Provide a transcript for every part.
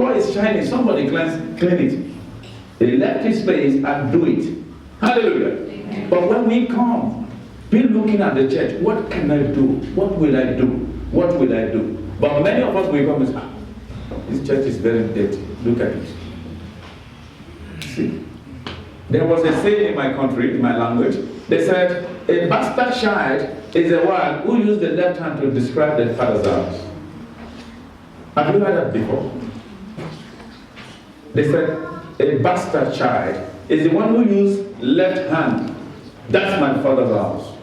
floor is shining. Somebody clean it. He left his space and do it. Hallelujah. Amen. But when we come, be looking at the church. What can I do? What will I do? What will I do? But many of us will come and say, this church is very dirty. Look at it. See? There was a saying in my country, in my language. They said, a bastard child is the one who used the left hand to describe the father's house. Have you heard that before? They said, a bastard child is the one who used left hand. That's my father's house.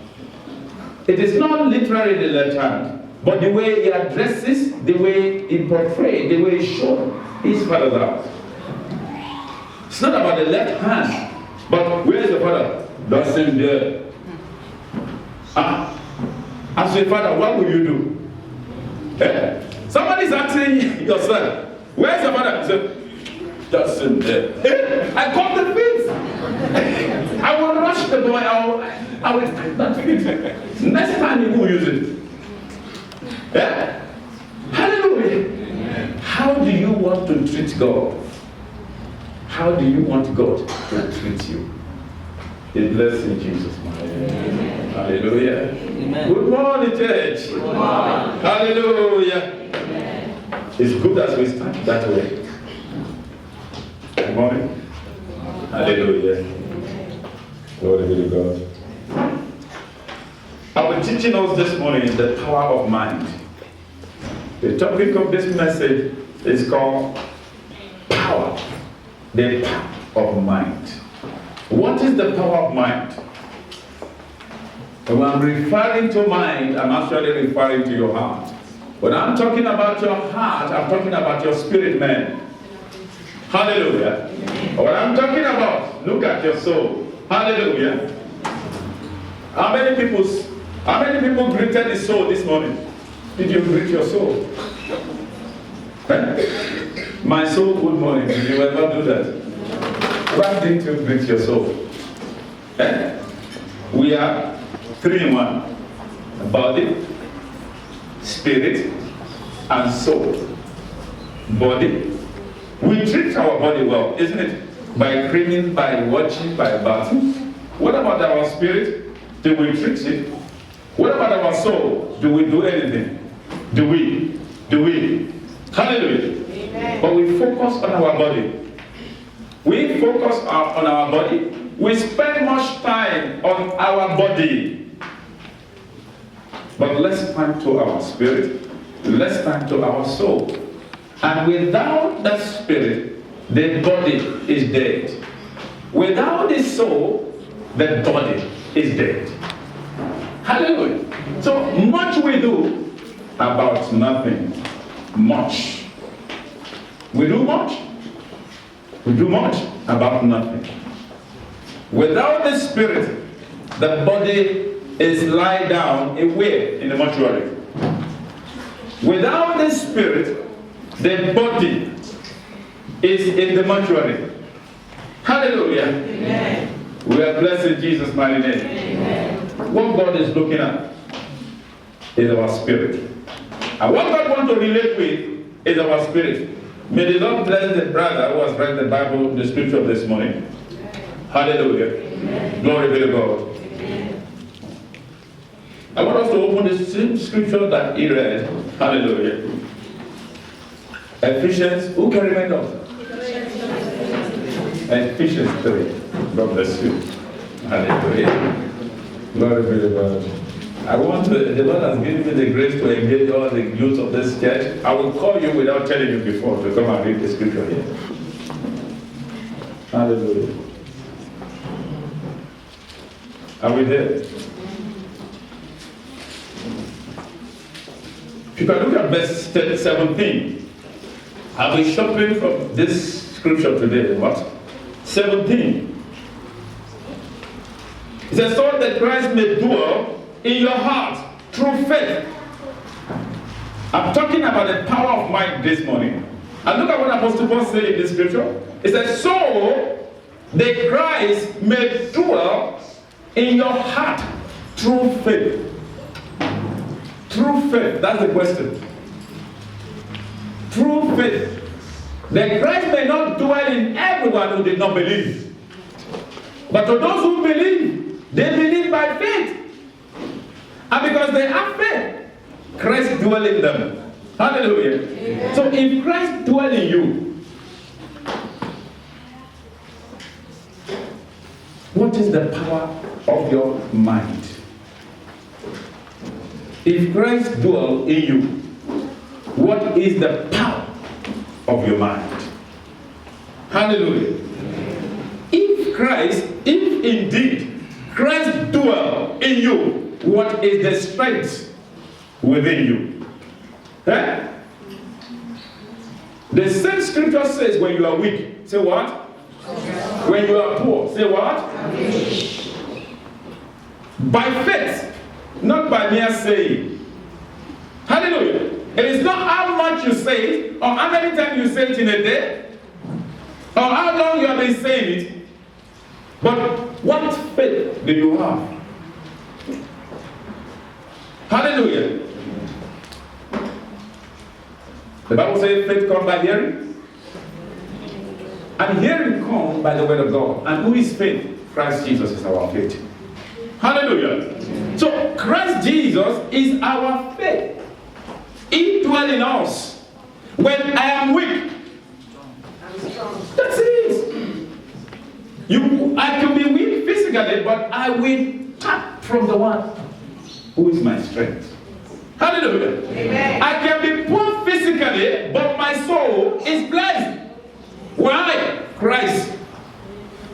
It is not literally the left hand, but the way he addresses, the way he portrays, the way he shows his father's house. It's not about the left hand, but where is the father? That's him there. As a father, what will you do? Somebody's asking your son, where's the father? He said, that's him there. I caught the feet. I will rush the boy. I will take that feet. Next time you will use it. Yeah? Hallelujah. Amen. How do you want to treat God? How do you want God to treat you? A blessing, Jesus. Amen. Hallelujah. Amen. Good morning, church. Good morning. Hallelujah. Amen. It's good as we start that way. Good morning. Hallelujah. Glory be to God. I was teaching us this morning the power of mind. The topic of this message is called power. The power of mind. What is the power of mind? When I'm referring to mind, I'm actually referring to your heart. When I'm talking about your heart, I'm talking about your spirit, man. Hallelujah. What I'm talking about, look at your soul. Hallelujah. How many people greeted the soul this morning? Did you greet your soul? My soul, good morning. Did you ever do that? Why didn't you greet your soul? We are 3 in 1. Body, spirit, and soul. Body. We treat our body well, isn't it? By cleaning, by watching, by bathing. What about our spirit? Do we treat it? What about our soul? Do we do anything? Do we? Hallelujah. Amen. But we focus on our body. We focus on our body. We spend much time on our body. But less time to our spirit, less time to our soul. And without that spirit, the body is dead. Without the soul, the body is dead. Hallelujah. So much we do about nothing. Much. We do much. We do much about nothing. Without the spirit, the body is lying down away in the mortuary. Without the spirit, the body is in the mortuary. Hallelujah. Amen. We are blessed in Jesus' mighty name. Amen. What God is looking at is our spirit. And what God wants to relate with is our spirit. May the Lord bless the brother who has read the Bible, the scripture this morning. Hallelujah. Amen. Glory be to God. Amen. I want us to open the same scripture that he read. Hallelujah. Ephesians, who can remember? Ephesians 3. God bless you. Hallelujah. Glory be to God. The Lord has given me the grace to engage all the youth of this church. I will call you without telling you before to come and read the scripture here. Hallelujah. Are we there? If you can look at verse 17, I'll be shopping from this scripture today. What? 17. It says, so that Christ may dwell in your heart through faith. I'm talking about the power of mind this morning. And look at what Apostle Paul said in this scripture. It says, so that Christ may dwell in your heart through faith. Through faith, that's the question. Through faith. Then Christ may not dwell in everyone who did not believe. But to those who believe, they believe by faith. And because they have faith, Christ dwells in them. Hallelujah. Amen. So if Christ dwells in you, what is the power of your mind? If Christ dwells in you, what is the power of your mind? Hallelujah. If indeed Christ dwells in you, what is the strength within you? Eh? The same scripture says when you are weak, say what? When you are poor, say what? By faith, not by mere saying. Hallelujah. It is not how much you say it, or how many times you say it in a day, or how long you have been saying it, but what faith do you have? Hallelujah. The Bible says faith comes by hearing, and hearing comes by the word of God. And who is faith? Christ Jesus is our faith. Hallelujah. So Christ Jesus is our faith. He dwells in us. When I am weak, that's it. I can be weak physically, but I will tap from the one who is my strength. Hallelujah. Amen. I can be poor physically, but my soul is blessed. Why? Christ.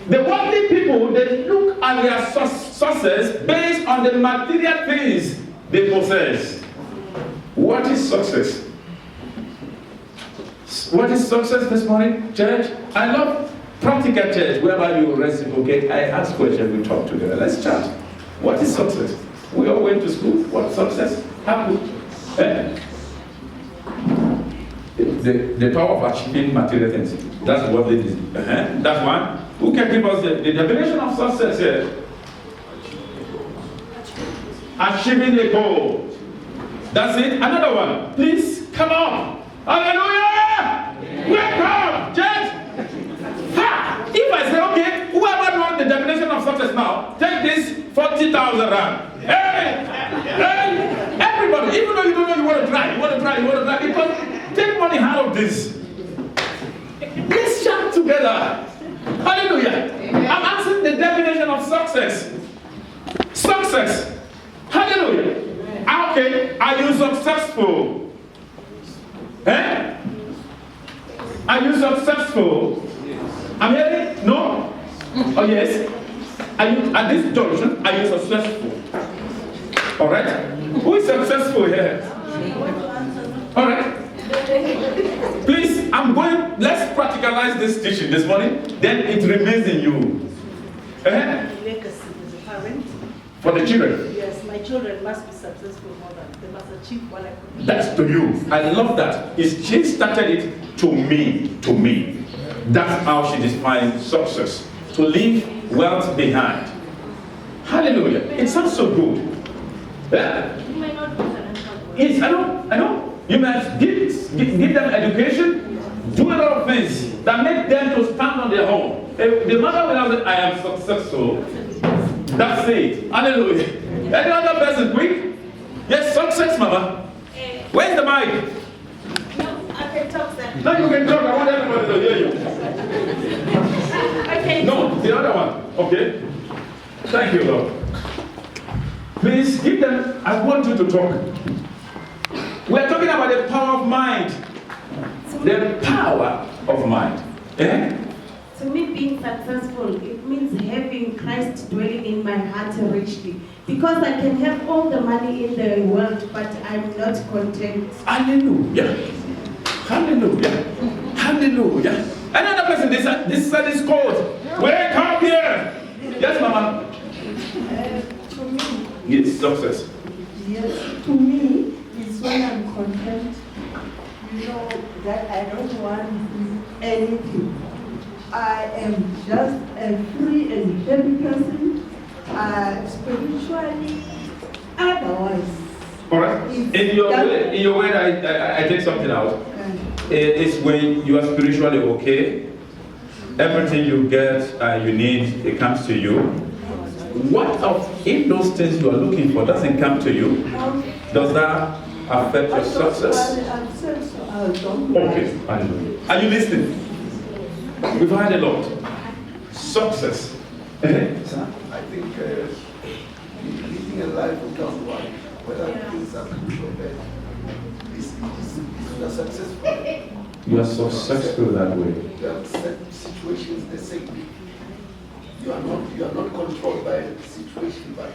The worldly people, they look at their success based on the material things they possess. What is success? What is success this morning, church? I love practical church, whereby you reciprocate. I ask questions, we talk together. Let's chat. What is success? We all went to school. What success? Happy. The power of achieving material things. That's what it is. That's one. Who can give us the definition of success here? Achieving a goal. That's it. Another one. Please come on. Hallelujah! Wake up, church! Ha! If I say, okay, whoever wants the definition of success now, take this 40,000 rand. Hey! Hey! Everybody, even though you don't know, you want to try, because take money out of this. Let's shout together. Hallelujah. I'm asking the definition of success. Success. Hallelujah. Okay, are you successful? Eh? Are you successful? I'm hearing? No? Oh yes? Are you at this junction? Are you successful? Alright? Who is successful here? Alright? Please, let's practicalize this teaching this morning, then it remains in you. Legacy as a parent. For the children? Yes, my children must be successful more than they must achieve what I could. That's to you. I love that. She started it to me. That's how she defines success. To leave wealth behind. Hallelujah. It sounds so good. Yeah? You may not be financial. Yes, I know. You must give them education, do a lot of things that make them to stand on their own. If the mother will say, I am successful. That's it. Hallelujah. Any other person quick? Yes, success, mama. Where's the mic? No, I can talk, sir. No, you can talk. I want everybody to hear you. Okay. No, the other one. Okay. Thank you, Lord. Please give them. I want you to talk. We're talking about the power of mind. The power of mind. Eh? To me, being successful, it means having Christ dwelling in my heart richly. Because I can have all the money in the world, but I'm not content. Hallelujah. Hallelujah. Hallelujah. Another person, this son is called. Wake up here. Yes, Mama. To me, Yes, success. yes, to me, is when I'm content, you know, that I don't want anything. I am just a free and happy person, spiritually, otherwise. All right. In your way, I take something out. is when you are spiritually okay. Everything you get, you need, it comes to you. What if those things you are looking for doesn't come to you? Does that affect your success? Okay, hallelujah. Are you listening? We've heard a lot. Success. I think living a life without one, whether things are good or bad, is successful. You are successful that way. You have set situations the same. You are not controlled by the situation, but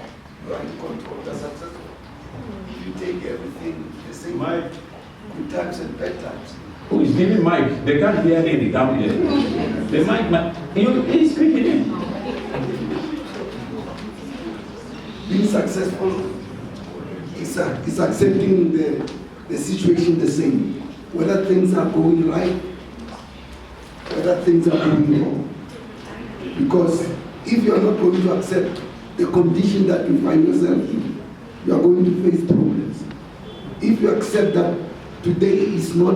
you are in control. That's successful. You take everything the same way. Good times and bad times. Who is giving mic? They can't hear anything down here. The mic, he's speaking in. Being successful is accepting the situation the same. Whether things are going right, whether things are going wrong. Because if you are not going to accept the condition that you find yourself in, you are going to face problems. If you accept that today is not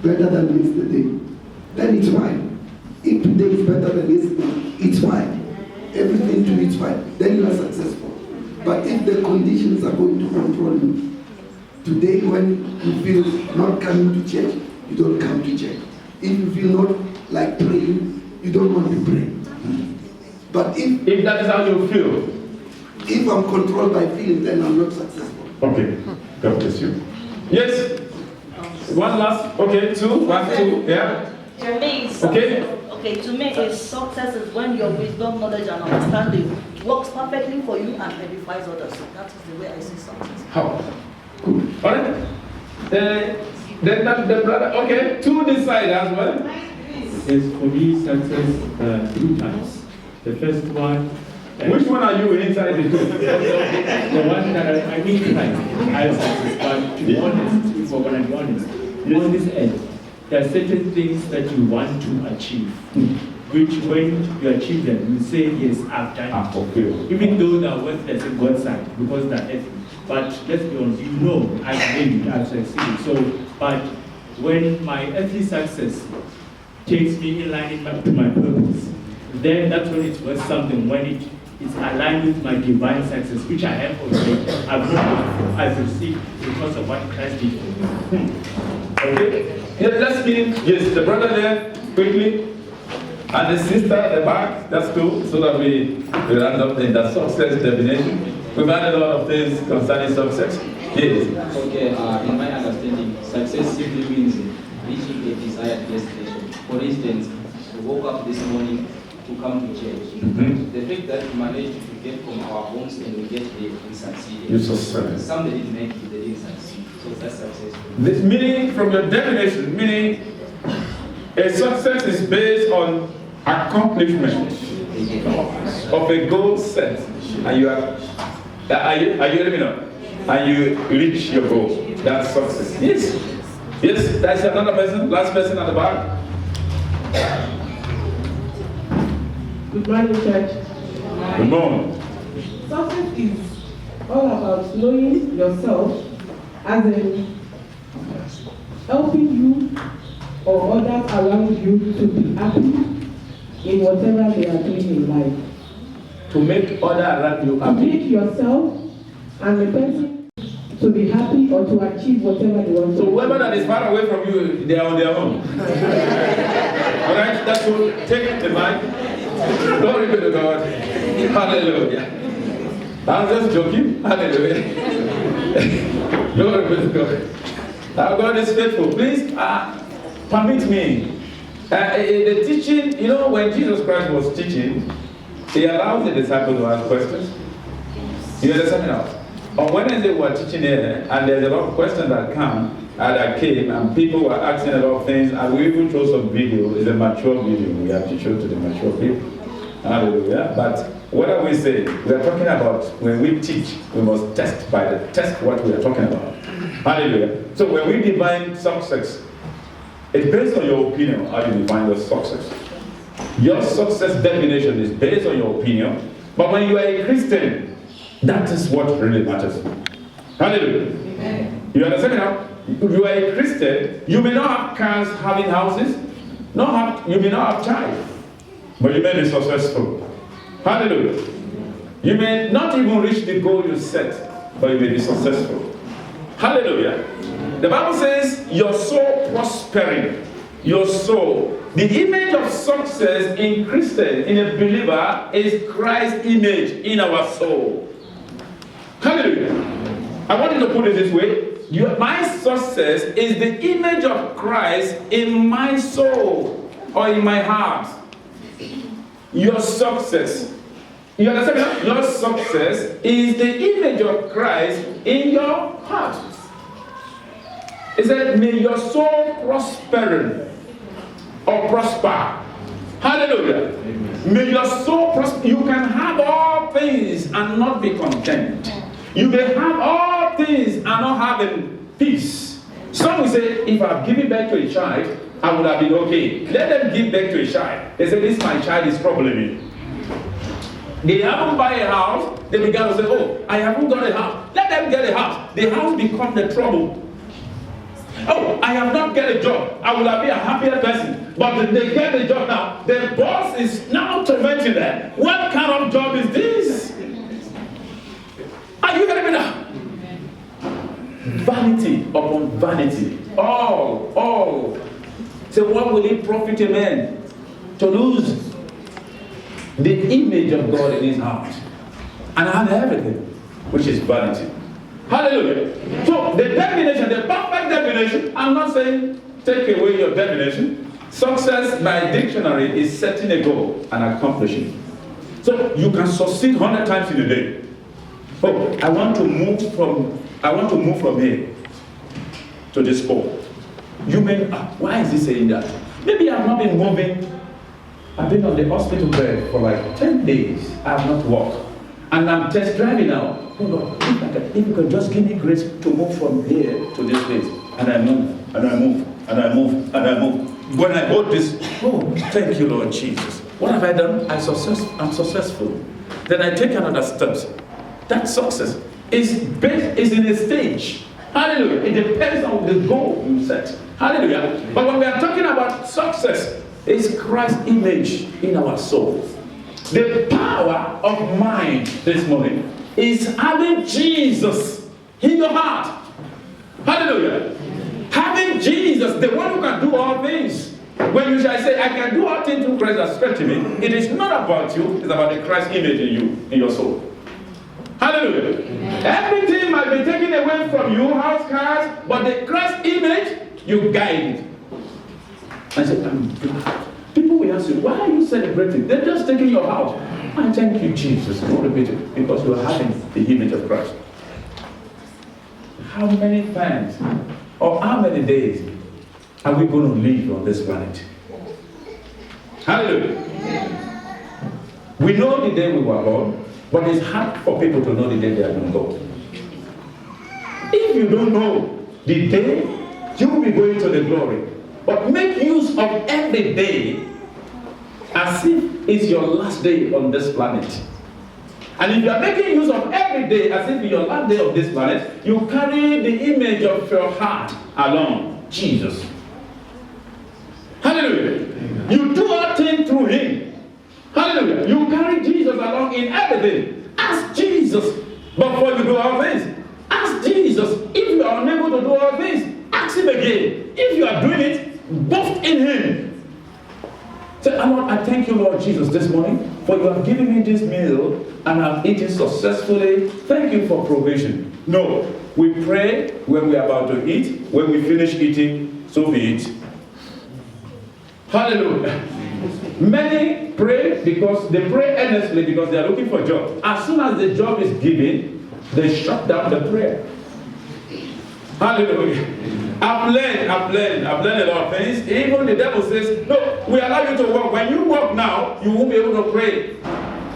better than yesterday, then it's fine. If today is better than yesterday, it's fine. Everything to it's fine. Then you are successful. But if the conditions are going to control you, today when you feel not coming to church, you don't come to church. If you feel not like praying, you don't want to pray. But if that is how you feel, if I'm controlled by feeling, then I'm not successful. okay, God bless you. Yes. One last. Okay, two. One, two. Yeah. To me, to me, success is when your wisdom, knowledge, and understanding works perfectly for you and edifies others. That is the way I see success. How? Good. All right. Then the brother. Okay, two this side as well. Yes, for me, success 2 times. The first one. Which one are you inside the two? The one that I mean, I have success, but to be honest, if we're going to be honest, on this end, there are certain things that you want to achieve, which when you achieve them, you say, yes, I've done it. Okay. Even though they are worthless in God's sight, because they're earthly. But let's be honest, you know, I've made it, I've succeeded. So, but when my earthly success takes me in line to my purpose, then that's when it's worth something, when it is aligned with my divine success, which I have already. I've received because of what Christ did for me. Okay. Yeah, let's mean, yes, the brother there, quickly. And the sister at the back, that's two, so that we round up in the success definition. We've had a lot of things concerning success. Yes. Okay, in my understanding, success simply means reaching a desired destination. For instance, we woke up this morning to come to church. The fact that we managed to get from our homes and we get there, we succeeded. You succeeded. Some they didn't make it, they didn't succeed. So that's successful. This meaning, from your definition, meaning a success is based on accomplishment of a goal set, and you are you let me know? And you reach your goal. That's success. Yes. Yes, that's another person, last person at the back. Good morning, church. Good morning. Success is all about knowing yourself, as in helping you or others around you to be happy in whatever they are doing in life. To make others around you To happy. make yourself and the person to be happy or to achieve whatever they want to. So whoever that is far away from you, they are on their own. Alright, that's all. Take the mic. Glory be to God. Hallelujah. I'm just joking. Hallelujah. Glory be to God. Our God is faithful. Please permit me. The teaching, you know, when Jesus Christ was teaching, he allowed the disciples to ask questions. You understand now? On Wednesday we were teaching here, and there's a lot of questions that came, and people were asking a lot of things, and we even chose some video. It's a mature video. We have to show to the mature people. Hallelujah. But what are we saying? We are talking about when we teach, we must test what we are talking about. Hallelujah. So when we define success, it's based on your opinion how you define your success. Your success definition is based on your opinion, but when you are a Christian, that is what really matters. Hallelujah. Amen. You understand me now? you are a Christian, you may not have cars having houses, you may not have child, but you may be successful. Hallelujah. You may not even reach the goal you set, but you may be successful. Hallelujah. The Bible says your soul prospering. Your soul. The image of success in Christian, in a believer, is Christ's image in our soul. Hallelujah. I want you to put it this way. My success is the image of Christ in my soul or in my heart. Your success. You understand that? Your success is the image of Christ in your heart. It said, may your soul prosper or prosper. Hallelujah. Amen. May your soul prosper. You can have all things and not be content. You may have all things and not having peace. Some will say, if I've given back to a child, I would have been okay. Let them give back to a child. They say, this my child is troubling me. They haven't buy a house. They began to say, oh, I haven't got a house. Let them get a house. The house becomes the trouble. Oh, I have not get a job. I would have been a happier person. But they get the job now. The boss is now tormenting them. What kind of job is this? Are you getting me now? Vanity upon vanity. All. So what will it profit a man to lose the image of God in his heart and have everything, which is vanity? Hallelujah. So the definition, the perfect definition, I'm not saying take away your definition. Success by dictionary is setting a goal and accomplishing. So you can succeed 100 times in a day. Oh, I want to move from here to this pole. You may, why is he saying that? Maybe I've not been moving. I've been on the hospital bed for like 10 days. I have not walked. And I'm test driving now. Oh Lord, if you can just give me grace to move from here to this place. And I move, and I move, and I move, and I move. When I hold this, oh, thank you, Lord Jesus. What have I done? I'm successful. Then I take another step. That success is in a stage. Hallelujah. It depends on the goal you set. Hallelujah. But when we are talking about success, it's Christ's image in our soul. The power of mind this morning is having Jesus in your heart. Hallelujah. Having Jesus, the one who can do all things. When you shall say, I can do all things through Christ that strengthens me, it is not about you, it's about the Christ image in you, in your soul. Hallelujah. Amen. Everything might be taken away from you, house, cars, but the Christ image, you guide it. I said, people will ask you, why are you celebrating? They're just taking your house. I thank you, Jesus, because you are having the image of Christ. How many times or how many days are we going to live on this planet? Hallelujah. We know the day we were born, but it's hard for people to know the day they are going to go. If you don't know the day, you will be going to the glory. But make use of every day as if it's your last day on this planet. And if you are making use of every day as if it's your last day on this planet, you carry the image of your heart along, Jesus. Hallelujah. Amen. You do all things through him. Hallelujah. You carry Jesus along in everything. Ask Jesus before you do all things. Ask Jesus. If you are unable to do all things, ask him again. If you are doing it, boast in him. Say, Lord, I thank you, Lord Jesus, this morning, for you have given me this meal and I've eaten successfully. Thank you for provision. No, we pray when we are about to eat. When we finish eating, so be it. Hallelujah. Many pray because they pray earnestly because they are looking for a job. As soon as the job is given, they shut down the prayer. Hallelujah. I've learned a lot of things. Even the devil says, no, we allow you to work. When you work now, you won't be able to pray.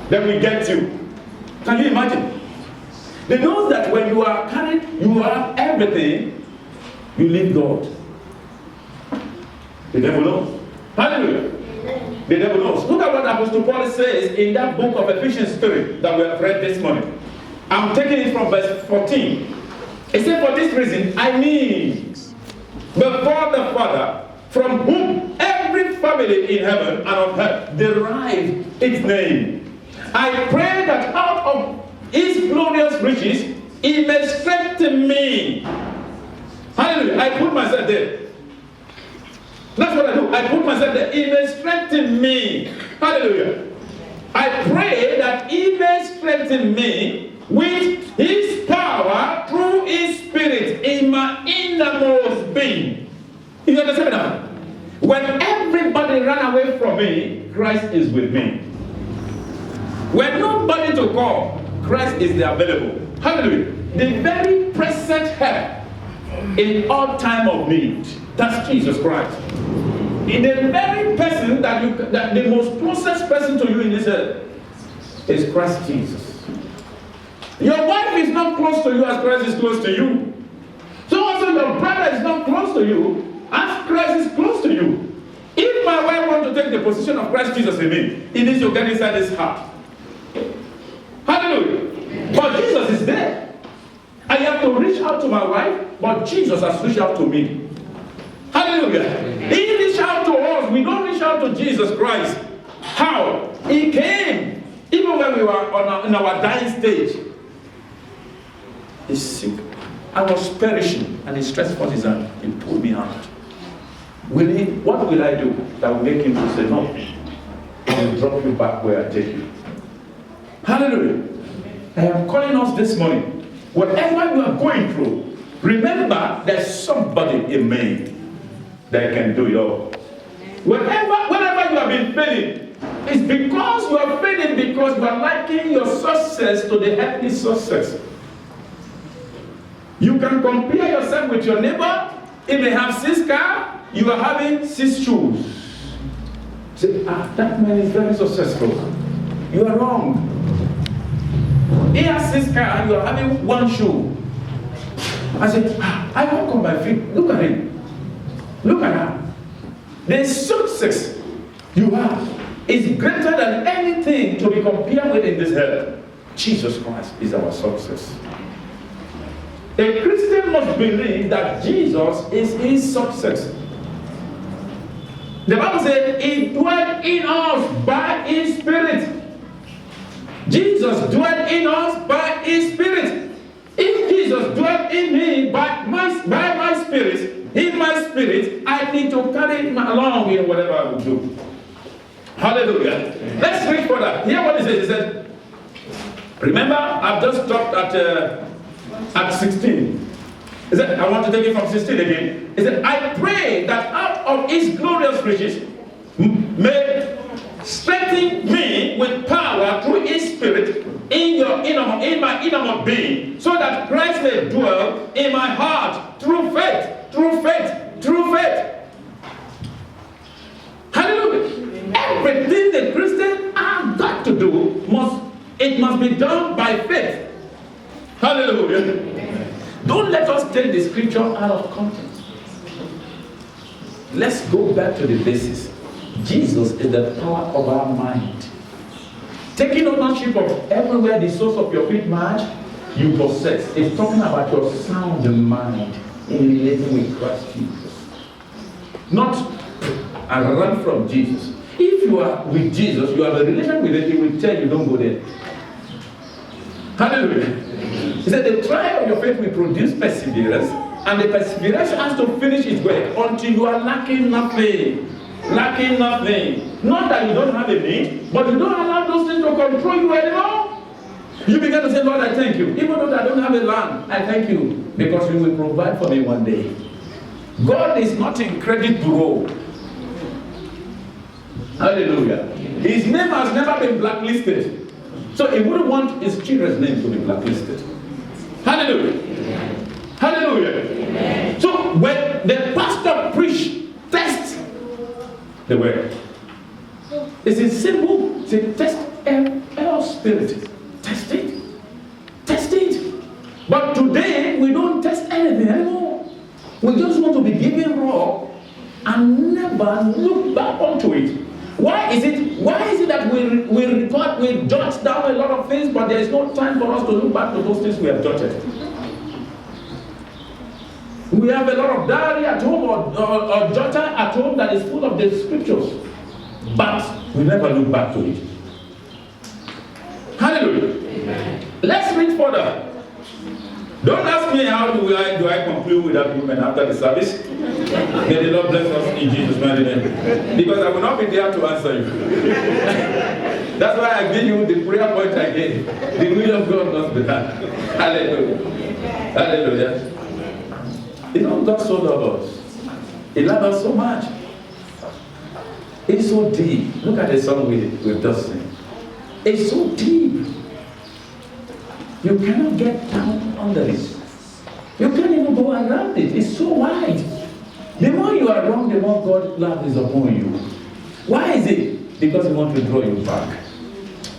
Then we get you. Can you imagine? They know that when you are carried, you have everything, you leave God. The devil knows. Hallelujah. The devil knows. Look at what Apostle Paul says in that book of Ephesians 3 that we have read this morning. I'm taking it from verse 14. He said, for this reason, I kneel before the Father, from whom every family in heaven and on earth derive its name. I pray that out of his glorious riches, he may strengthen me. Hallelujah. I put myself there. That's what I do. I put myself there. He may strengthen me. Hallelujah. I pray that he may strengthen me with his power through his spirit in my innermost being. You understand that? When everybody ran away from me, Christ is with me. When nobody to call, Christ is there available. Hallelujah. The very present help in all time of need. That's Jesus Christ. In the very person that the most closest person to you in this earth is Christ Jesus. Your wife is not close to you as Christ is close to you. So also your brother is not close to you as Christ is close to you. If my wife wants to take the position of Christ Jesus in me, it needs to get inside his heart. Hallelujah. But Jesus is there. I have to reach out to my wife, but Jesus has reached out to me. Hallelujah. He reached out to us. We don't reach out to Jesus Christ. How? He came. Even when we were in our dying stage. He's sick. I was perishing. And he stretched forth his hand. He pulled me out. What will I do that will make him to say no? I will drop you back where I take you. Hallelujah. I am calling us this morning. Whatever you are going through, remember there's somebody in me that can do it all. Whenever you have been failing, it's because you are failing because you are liking your success to the earthly success. You can compare yourself with your neighbor. If they have 6 cars, you are having 6 shoes. Say, that man is very successful. You are wrong. He has 6 cars, you are having 1 shoe. I said, I walk on my feet. Look at him. Look at her. The success you have is greater than anything to be compared with in this earth. Jesus Christ is our success. A Christian must believe that Jesus is his success. The Bible says he dwelt in us by his spirit. Jesus dwelt in us by his spirit. If Jesus dwelt in me by my spirit, in my spirit, I need to carry him along in whatever I will do. Hallelujah. Let's read further. Hear what he says. He said, remember, I've just stopped at 16. He said, I want to take it from 16 again. He said, I pray that out of his glorious riches may strengthen me with power through his spirit in my innermost being, so that Christ may dwell in my heart through faith. Through faith. Through faith. Hallelujah. Everything the Christian has got to do must be done by faith. Hallelujah. Don't let us take the scripture out of context. Let's go back to the basis. Jesus is the power of our mind. Taking ownership of everywhere the source of your feet march, you possess. It's talking about your sound mind in relating with Christ Jesus. Not and run from Jesus. If you are with Jesus, you have a relation with him, he will tell you don't go there. Hallelujah. He said the trial of your faith will produce perseverance, and the perseverance has to finish its work until you are lacking nothing. Lacking nothing. Not that you don't have a need, but you don't allow those things to control you anymore. You begin to say, Lord, I thank you. Even though I don't have a land, I thank you because you will provide for me one day. God is not in credit bureau. Hallelujah. His name has never been blacklisted. So he wouldn't want his children's name to be blacklisted. Hallelujah. Hallelujah. Amen. So when the pastor preached, test the word. It's simple. Say, test our spirit. Test it. Test it. But today, we don't test anything anymore. We just want to be given raw and never look back onto it. Why is it that we jot down a lot of things, but there is no time for us to look back to those things we have jotted? We have a lot of diary at home or jotter at home that is full of the scriptures. But we never look back to it. Hallelujah. Amen. Let's read further. Don't ask me how do I conclude with that woman after the service. May the Lord bless us in Jesus' mighty name. Because I will not be there to answer you. That's why I give you the prayer point I gave. The will of God must be done. Hallelujah. Hallelujah. You know, God so loved us. He loved us so much. It's so deep. Look at the song we've just sing. It's so deep. You cannot get down under it. You can't even go around it. It's so wide. The more you are wrong, the more God's love is upon you. Why is it? Because He wants to draw you back.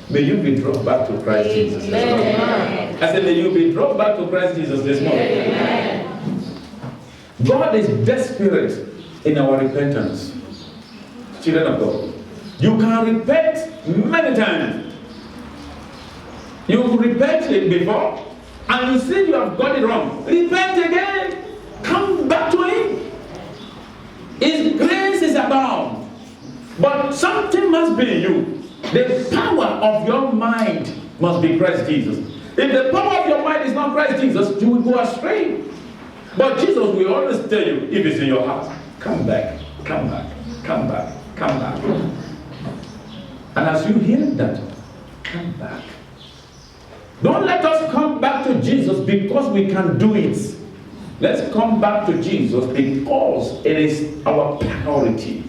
May you be drawn back to Christ Jesus. Amen. I said, may you be drawn back to Christ Jesus this morning. Amen. God is desperate in our repentance. Children of God. You can repent many times. You repented before, and you see you have got it wrong. Repent again. Come back to Him. His grace is abound. But something must be in you. The power of your mind must be Christ Jesus. If the power of your mind is not Christ Jesus, you will go astray. But Jesus will always tell you, if it's in your heart, come back, come back, come back, come back. And as you hear that, come back. Don't let us come back to Jesus because we can do it. Let's come back to Jesus because it is our priority.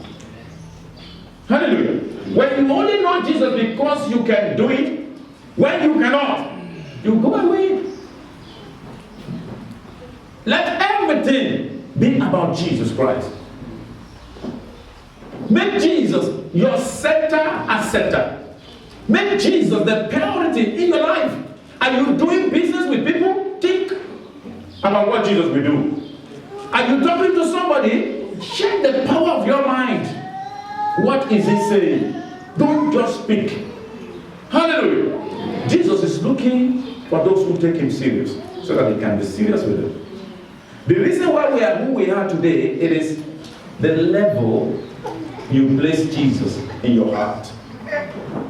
Hallelujah. When you only know Jesus because you can do it, when you cannot, you go away. Let everything be about Jesus Christ. Make Jesus your center and center. Make Jesus the priority in your life. Are you doing business with people? Think about what Jesus will do. Are you talking to somebody? Check the power of your mind. What is He saying? Don't just speak. Hallelujah. Jesus is looking for those who take Him serious so that He can be serious with them. The reason why we are who we are today, it is the level you place Jesus in your heart.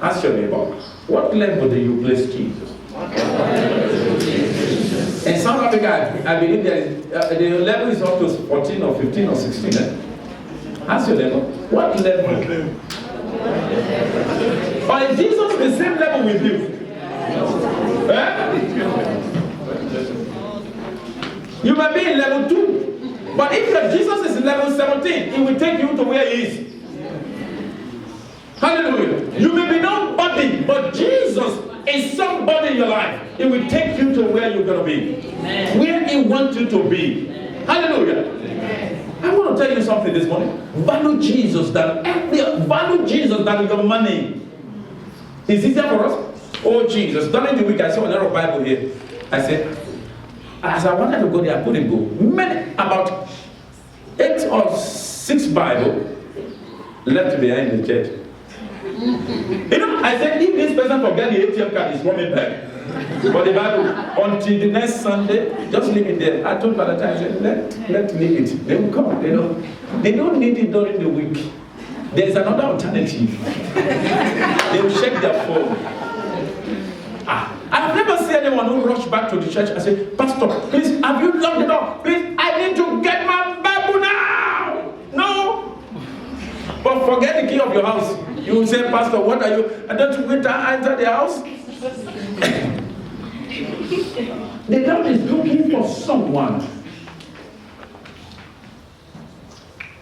Ask your neighbor, what level do you place Jesus? In South Africa, I believe there is, the level is up to 14 or 15 or 16. Ask your neighbor, what level? Or is Jesus the same level with you? You may be in level 2, but if your Jesus is in level 17, He will take you to where He is. Hallelujah. You may be nobody, but Jesus is somebody in your life. He will take you to where you're going to be. Amen. Where He wants you to be. Hallelujah. Amen. I want to tell you something this morning. Value Jesus than your money. Is it there for us? Oh Jesus. During the week I saw a lot of Bible here. I said, as I wanted to go there, I couldn't go. About 8 or 6 Bible left behind the church. You know, I said, if this person forget the ATM card, he's coming back. But the Bible, until the next Sunday, just leave it there. I told Valentine, I said, let leave it. They will come. They don't need it during the week. There's another alternative. They will check their phone. I've never seen anyone who rushed back to the church and said, Pastor, please, have you locked the door? Please, I need to get my Bible now. No. But forget the key of your house. You will say, Pastor, what are you? And don't you enter the house? The Lord is looking for someone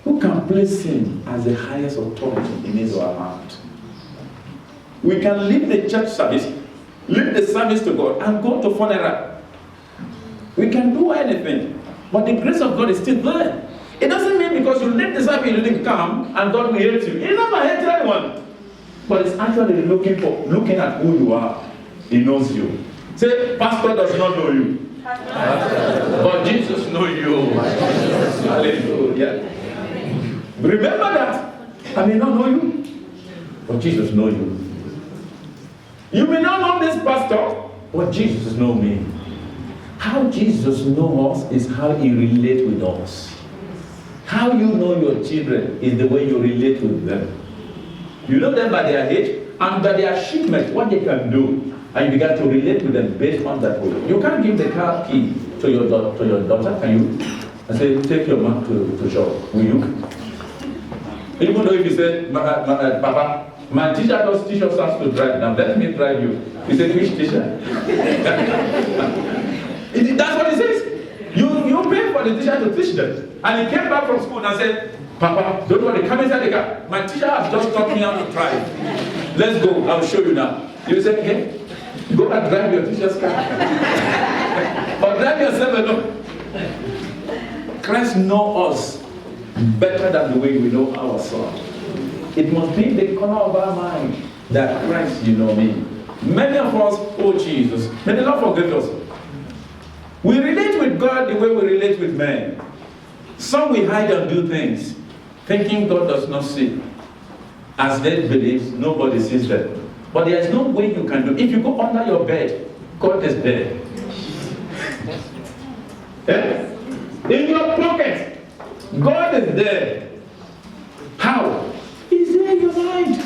who can place Him as the highest authority in His or her heart. We can leave the church service, leave the service to God, and go to funeral. We can do anything, but the grace of God is still there. It doesn't mean because you leave the service, you didn't come, and God will hate you. He never hates anyone. But it's actually looking at who you are. He knows you. Say, Pastor does not know you. But Jesus knows you. Hallelujah. Remember that. I may not know you, but Jesus knows you. You may not know this pastor, but Jesus knows me. How Jesus knows us is how he relates with us. How you know your children is the way you relate with them. You know them by their age and by their achievement, what they can do. And you begin to relate with them based on that way. You can't give the car key to your daughter, can you? And say, take your mom to shop. Will you? Even though if you say, Papa, my teacher does teach us how to drive. Now let me drive you. He said, which teacher? That's what he says. You pay for the teacher to teach them. And he came back from school and said, Papa, don't worry, come inside the car. My teacher has just taught me how to drive. Let's go, I'll show you now. You say, okay, go and drive your teacher's car. Or drive yourself alone. Christ knows us better than the way we know ourselves. It must be the corner of our mind that Christ, you know me. Many of us, oh Jesus, may the Lord forgive us. We relate with God the way we relate with men. Some we hide and do things, thinking God does not see. As they believe, nobody sees them. But there is no way you can do it. If you go under your bed, God is there. In your pocket, God is there. How? He's there in your mind.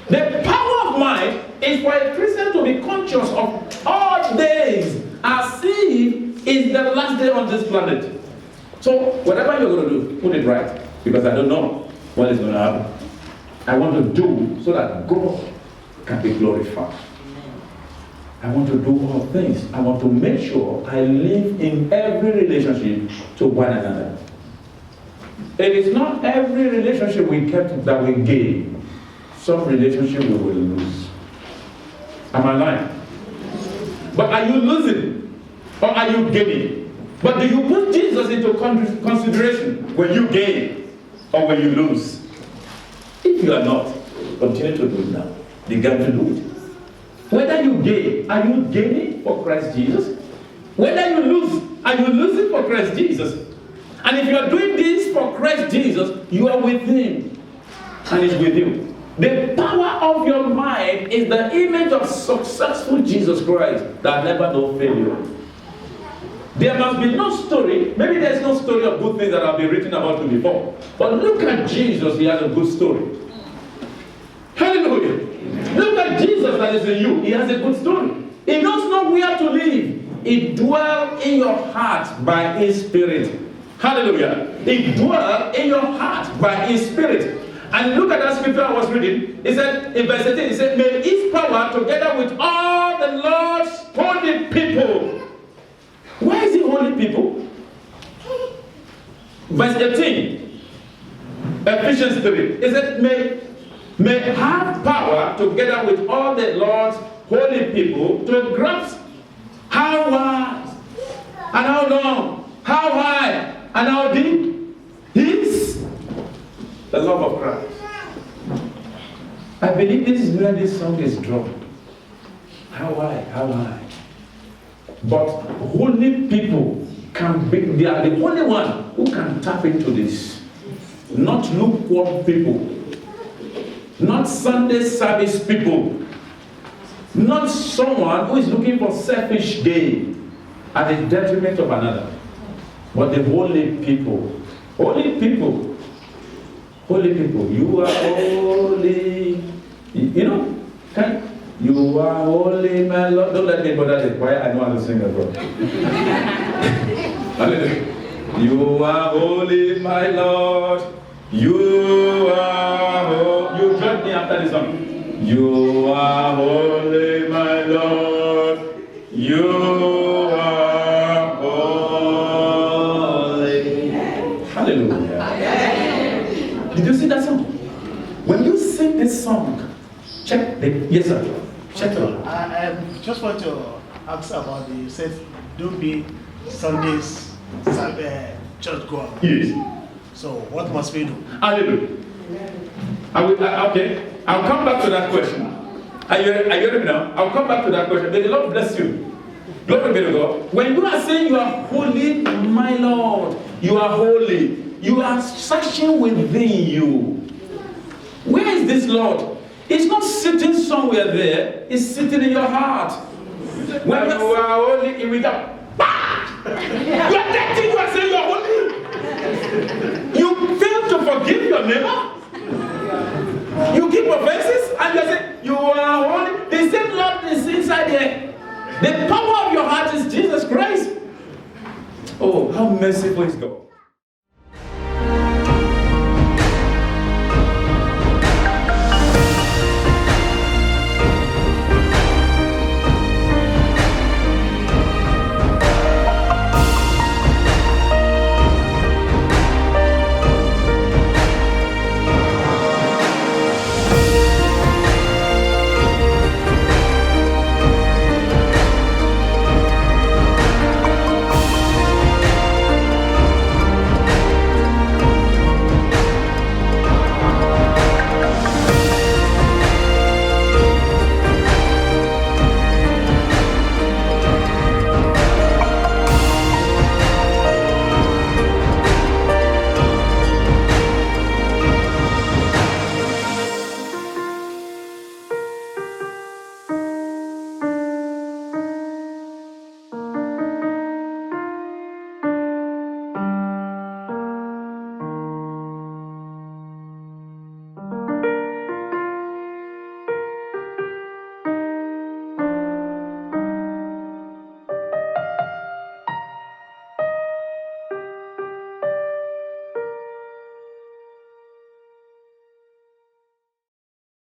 The power of mind is for a Christian to be conscious of all days as if it's the last day on this planet. So whatever you're going to do, put it right. Because I don't know what is going to happen. I want to do so that God can be glorified. I want to do all things. I want to make sure I live in every relationship to one another. It is not every relationship we kept that we gain. Some relationship we will lose. Am I lying? But are you losing? Or are you gaining? But do you put Jesus into consideration when you gain or when you lose? If you are not, continue to do it now. Begin to do it. Whether you gain, are you gaining for Christ Jesus? Whether you lose, are you losing for Christ Jesus? And if you are doing this for Christ Jesus, you are with Him. And He's with you. The power of your mind is the image of successful Jesus Christ that never knows failure. There must be no story, maybe there's no story of good things that have been written about you before. But look at Jesus, he has a good story. Hallelujah. Look at Jesus that is in you, he has a good story. He does not where to live. He dwells in your heart by His Spirit. Hallelujah. He dwells in your heart by His Spirit. And look at that scripture I was reading. It said, in verse 18, it said, may His power together with all the Lord's holy people. Why is it holy people? Verse 18, Ephesians 3. It said, may have power together with all the Lord's holy people to grasp how wide and how long, how high and how deep is the love of Christ. I believe this is where this song is drawn. How high, how high. But holy people can be, they are the only one who can tap into this. Not lukewarm people. Not Sunday service people. Not someone who is looking for selfish gain at the detriment of another. But the holy people. Holy people. Holy people. You are holy. You know, you are holy, my Lord. Don't let me bother the choir. I know how to sing as well. Hallelujah. You are holy, my Lord. You are holy. You join me after this song. You are holy, my Lord. You are holy. Hallelujah. Did you see that song? When you sing this song, check the, yes sir. Check it out. I just want to ask about the, you said don't be Sunday's church goer. Yes. So what must we do? Hallelujah. Okay, I'll come back to that question. Are you ready now? I'll come back to that question. May the Lord bless you. Glory be to God. When you are saying you are holy, my Lord, you are holy, you are searching within you. Where is this Lord? It's not sitting somewhere there, it's sitting in your heart. When you are holy, it will go. You are dating, you are saying you are holy. You fail to forgive your neighbor. You keep offenses and you say you are holy. The same Lord is inside here. The power of your heart is Jesus Christ. Oh, how merciful is God.